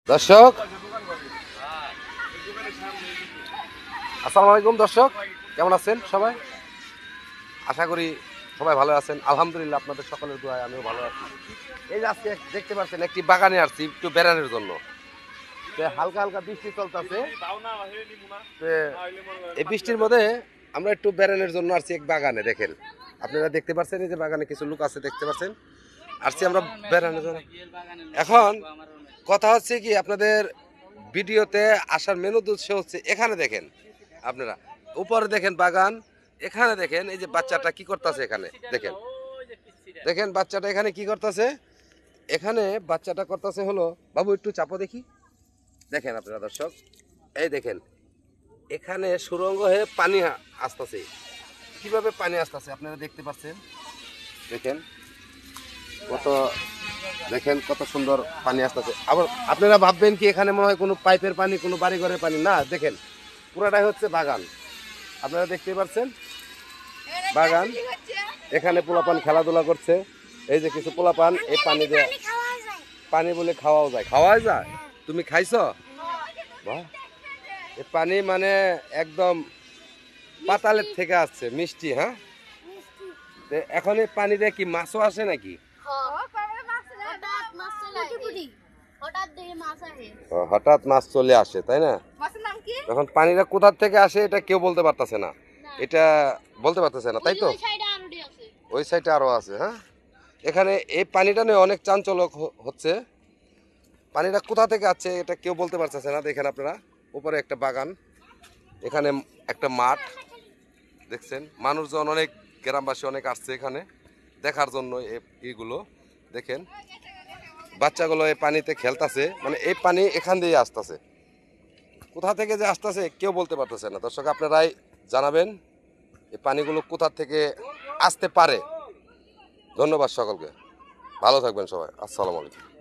দর্শক আসসালামু আলাইকুম। দর্শক কেমন আছেন সবাই? আশা করি সবাই ভালো আছেন। আলহামদুলিল্লাহ, আপনাদের সকলের দোয়ায় আমিও ভালো আছি। এই যে আজকে দেখতে পাচ্ছেন একটি বাগানে আসছি একটু বেড়ানোর জন্য। হালকা হালকা বৃষ্টি চলতেছে। এই বৃষ্টির মধ্যে আমরা একটু বেড়ানোর জন্য আসছি এক বাগানে। দেখেন আপনারা দেখতে পাচ্ছেন, এই যে বাগানে কিছু লোক আছে দেখতে পাচ্ছেন। আসছি আমরা বেড়ানোর জন্য। এখন কথা হচ্ছে কি, আপনাদের ভিডিওতে আসার মেন উদ্দেশ্য হচ্ছে এখানে দেখেন, আপনারা উপরে দেখেন বাগান, এখানে দেখেন এই যে বাচ্চাটা কি করতেছে। এখানে দেখেন, দেখেন বাচ্চাটা এখানে কি করতেছে। এখানে বাচ্চাটা করতেছে হলো, বাবু একটু চাপো দেখি। দেখেন আপনারা দর্শক, এই দেখেন এখানে সুরঙ্গ হয়ে পানি আসতেছে। কিভাবে পানি আসতেছে আপনারা দেখতে পাচ্ছেন। দেখেন কত, দেখেন কত সুন্দর পানি আসতেছে। আবার আপনারা ভাববেন কি এখানে মনে হয় কোনো পাইপের পানি, কোনো বাড়ি ঘরের পানি না। দেখেন পুরাটাই হচ্ছে বাগান। আপনারা দেখতে পাচ্ছেন বাগান, এখানে পোলাপান খেলাধুলা করছে। এই যে কিছু পোলাপান এই পানি দিয়ে, পানি বলে খাওয়াও যায়। খাওয়া যায়? তুমি খাইছো? বাহ, এই পানি মানে একদম পাতালের থেকে আসছে, মিষ্টি। হ্যাঁ, এখন এই পানি দিয়ে কি মাছও আসে নাকি? হঠাৎ মাছ চলে আসে, তাই না? এখন পানিটা কোথা থেকে আসে এটা কেউ বলতে পারতেছে না, এটা বলতে পারতেছে না, তাই তো? ওই সাইডে আরো আছে। হ্যাঁ, এখানে এই পানিটা নিয়ে অনেক চাঞ্চল্য হচ্ছে। পানিটা কোথা থেকে আসছে এটা কেউ বলতে পারতেছে না। দেখেন আপনারা উপরে একটা বাগান, এখানে একটা মাঠ দেখছেন। মানুষজন অনেক, গ্রামবাসী অনেক আসছে এখানে দেখার জন্য। এইগুলো দেখেন, বাচ্চাগুলো এই পানিতে খেলতেছে, মানে এই পানি এখান দিয়ে আসতেছে। কোথা থেকে যে আসতেছে কেউ বলতে পারতেছে না। দর্শক আপনারাই জানাবেন এই পানিগুলো কোথা থেকে আসতে পারে। ধন্যবাদ সকলকে, ভালো থাকবেন সবাই। আসসালামু আলাইকুম।